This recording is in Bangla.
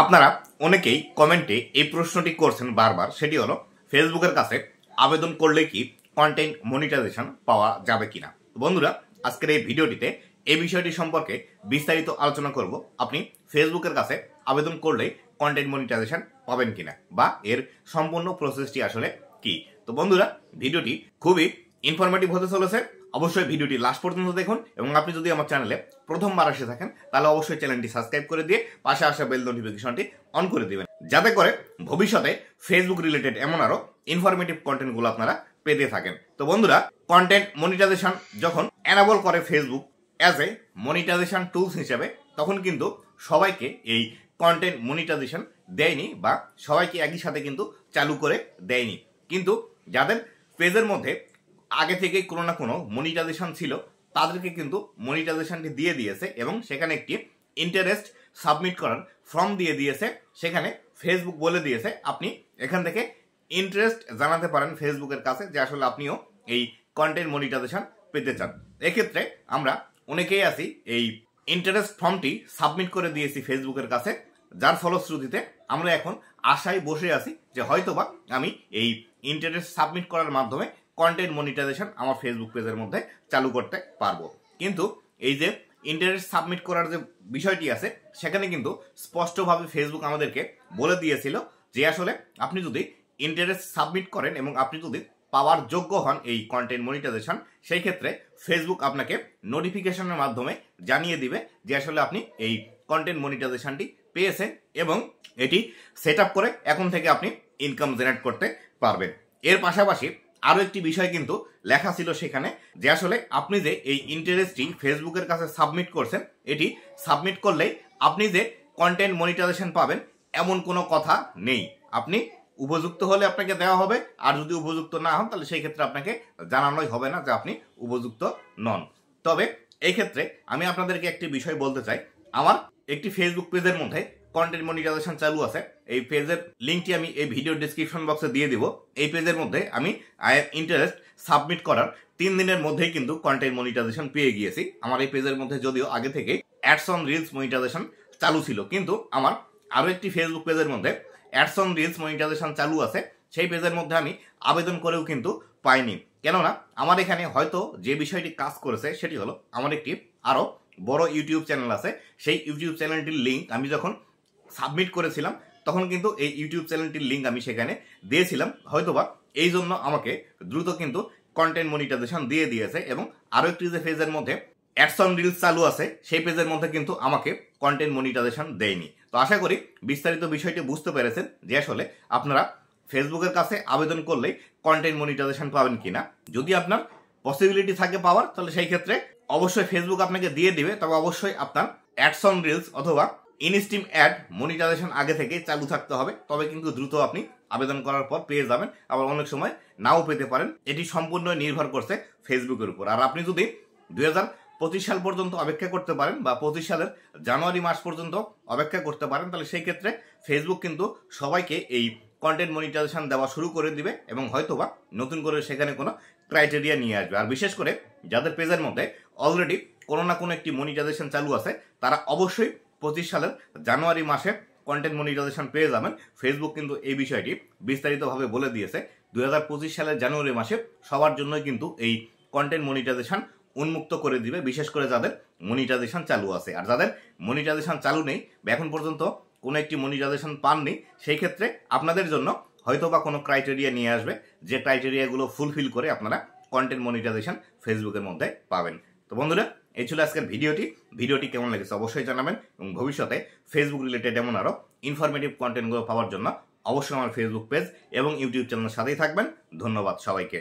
আপনারা অনেকেই কমেন্টে এই প্রশ্নটি করছেন বারবার, সেটি হলো ফেসবুকের কাছে আবেদন করলে কি কন্টেন্ট মনিটাইজেশন পাওয়া যাবে কিনা। বন্ধুরা, আজকের এই ভিডিওটিতে এই বিষয়টি সম্পর্কে বিস্তারিত আলোচনা করব। আপনি ফেসবুকের কাছে আবেদন করলে কন্টেন্ট মনিটাইজেশন পাবেন কিনা বা এর সম্পূর্ণ প্রসেসটি আসলে কি। তো বন্ধুরা, ভিডিওটি খুবই ইনফরমেটিভ হতে চলেছে। অবশ্যই ভিডিওটি লাস্ট পর্যন্ত দেখুন এবং আপনি যদি আমার চ্যানেলে প্রথমবার এসে থাকেন তাহলে অবশ্যই চ্যানেলটি সাবস্ক্রাইব করে দিয়ে পাশে আসা বেল নোটিফিকেশনটি অন করে দিবেন, যাতে করে ভবিষ্যতে ফেসবুক রিলেটেড এমন আরো ইনফরমেটিভ কন্টেন্টগুলো আপনারা পেতে থাকেন। তো বন্ধুরা, কন্টেন্ট মনিটাইজেশন যখন এনাবল করে Facebook as a monetization tools হিসেবে, তখন কিন্তু সবাইকে এই কন্টেন্ট মনিটাইজেশন দেয়নি বা সবাইকে একই সাথে কিন্তু চালু করে দেয়নি। কিন্তু যাদের পেজের মধ্যে আগে থেকেই কোনো না কোনো মনিটাইজেশন ছিল তাদেরকে কিন্তু মনিটাইজেশনটি দিয়ে দিয়েছে এবং সেখানে একটি ইন্টারেস্ট সাবমিট করার ফর্ম দিয়ে দিয়েছে। সেখানে ফেসবুক বলে দিয়েছে আপনি এখান থেকে ইন্টারেস্ট জানাতে পারেন ফেসবুকের কাছে যে আসলে আপনিও এই কন্টেন্ট মনিটাইজেশন পেতে চান। এক্ষেত্রে আমরা অনেকেই আছি এই ইন্টারেস্ট ফর্মটি সাবমিট করে দিয়েছি ফেসবুকের কাছে, যার ফলশ্রুতিতে আমরা এখন আশায় বসে আছি যে হয়তোবা আমি এই ইন্টারেস্ট সাবমিট করার মাধ্যমে কন্টেন্ট মনিটাইজেশন আমার ফেসবুক পেজের মধ্যে চালু করতে পারবো। কিন্তু এই যে ইন্টারেস্ট সাবমিট করার যে বিষয়টি আছে সেখানে কিন্তু স্পষ্টভাবে ফেসবুক আমাদেরকে বলে দিয়েছিল যে আসলে আপনি যদি ইন্টারেস্ট সাবমিট করেন এবং আপনি যদি পাওয়ার যোগ্য হন এই কন্টেন্ট মনিটাইজেশন, সেই ক্ষেত্রে ফেসবুক আপনাকে নোটিফিকেশনের মাধ্যমে জানিয়ে দিবে যে আসলে আপনি এই কন্টেন্ট মনিটাইজেশনটি পেয়েছেন এবং এটি সেট আপ করে এখন থেকে আপনি ইনকাম জেনারেট করতে পারবেন। এর পাশাপাশি আরো একটি বিষয় কিন্তু লেখা ছিল সেখানে যে আসলে আপনি যে এই ইন্টারেস্টটি ফেসবুকের কাছে সাবমিট করছেন, এটি সাবমিট করলেই আপনি যে কন্টেন্ট মনিটাইজেশন পাবেন এমন কোনো কথা নেই। আপনি উপযুক্ত হলে আপনাকে দেওয়া হবে, আর যদি উপযুক্ত না হন তাহলে সেই ক্ষেত্রে আপনাকে জানানোই হবে না যে আপনি উপযুক্ত নন। তবে এই ক্ষেত্রে আমি আপনাদেরকে একটি বিষয় বলতে চাই, আমার একটি ফেসবুক পেজের মধ্যে কন্টেন্ট মনিটাইজেশন চালু আছে। এই পেজের লিঙ্কটি আমি এই ভিডিও ডিসক্রিপশন বক্সে দিয়ে দিব। এই পেজের মধ্যে আমি ইন্টারেস্ট সাবমিট করার 3 দিনের মধ্যেই কিন্তু কন্টেন্ট মনিটাইজেশন পেয়ে গিয়েছি। আমার এই পেজের মধ্যে যদিও আগে থেকে অ্যাডস অন রিলস মনিটাইজেশন চালু ছিল, কিন্তু আমার আরো একটি ফেসবুক পেজের মধ্যে অ্যাডস অন রিলস মনিটাইজেশন চালু আছে। সেই পেজের মধ্যে আমি আবেদন করেও কিন্তু পাইনি, কেননা আমার এখানে হয়তো যে বিষয়টি কাজ করেছে সেটি হলো আমার একটি আরো বড় ইউটিউব চ্যানেল আছে। সেই ইউটিউব চ্যানেলটির লিঙ্ক আমি যখন সাবমিট করেছিলাম তখন কিন্তু এই ইউটিউব চ্যানেলটির লিঙ্ক আমি সেখানে দিয়েছিলাম, হয়তোবা এই জন্য আমাকে দ্রুত কিন্তু কন্টেন্ট মনিটাইজেশন দিয়ে দিয়েছে। এবং আরো একটি যে পেজের মধ্যে অ্যাডস অন রিলস চালু আছে সেই পেজের মধ্যে কিন্তু আমাকে কন্টেন্ট মনিটাইজেশন দেয়নি। তো আশা করি বিস্তারিত বিষয়টি বুঝতে পেরেছেন যে আসলে আপনারা ফেসবুকের কাছে আবেদন করলেই কন্টেন্ট মনিটাইজেশন পাবেন কিনা। যদি আপনার পসিবিলিটি থাকে পাওয়ার, তাহলে সেই ক্ষেত্রে অবশ্যই ফেসবুক আপনাকে দিয়ে দিবে, তবে অবশ্যই আপনার অ্যাডস অন রিলস অথবা ইনস্ট্রিম অ্যাড মনিটাইজেশন আগে থেকে চালু থাকতে হবে, তবে কিন্তু দ্রুত আপনি আবেদন করার পর পেয়ে যাবেন। আবার অনেক সময় নাও পেতে পারেন, এটি সম্পূর্ণ নির্ভর করছে ফেসবুকের উপর। আর আপনি যদি 2025 সাল পর্যন্ত অপেক্ষা করতে পারেন বা 25 সালের জানুয়ারি মাস পর্যন্ত অপেক্ষা করতে পারেন, তাহলে সেই ক্ষেত্রে ফেসবুক কিন্তু সবাইকে এই কন্টেন্ট মনিটাইজেশন দেওয়া শুরু করে দিবে এবং হয়তোবা নতুন করে সেখানে কোনো ক্রাইটেরিয়া নিয়ে আসবে। আর বিশেষ করে যাদের পেজের মধ্যে অলরেডি কোনো না কোনো একটি মনিটাইজেশন চালু আছে, তারা অবশ্যই 25 সালের জানুয়ারি মাসে কন্টেন্ট মনিটাইজেশন পেয়ে যাবেন। ফেসবুক কিন্তু এই বিষয়টি বিস্তারিতভাবে বলে দিয়েছে। 2025 সালের জানুয়ারি মাসে সবার জন্যই কিন্তু এই কন্টেন্ট মনিটাইজেশন উন্মুক্ত করে দিবে, বিশেষ করে যাদের মনিটাইজেশন চালু আছে। আর যাদের মনিটাইজেশন চালু নেই বা এখন পর্যন্ত কোনো একটি মনিটাইজেশন পাননি, সেই ক্ষেত্রে আপনাদের জন্য হয়তোবা কোনো ক্রাইটেরিয়া নিয়ে আসবে, যে ক্রাইটেরিয়াগুলো ফুলফিল করে আপনারা কন্টেন্ট মনিটাইজেশন ফেসবুকের মধ্যে পাবেন। তো বন্ধুরা, এই ছিল আজকের ভিডিওটি কেমন লেগেছে অবশ্যই জানাবেন এবং ভবিষ্যতে ফেসবুক রিলেটেড এমন আরো ইনফরমেটিভ কন্টেন্টগুলো পাওয়ার জন্য অবশ্যই আমার ফেসবুক পেজ এবং ইউটিউব চ্যানেলের সাথেই থাকবেন। ধন্যবাদ সবাইকে।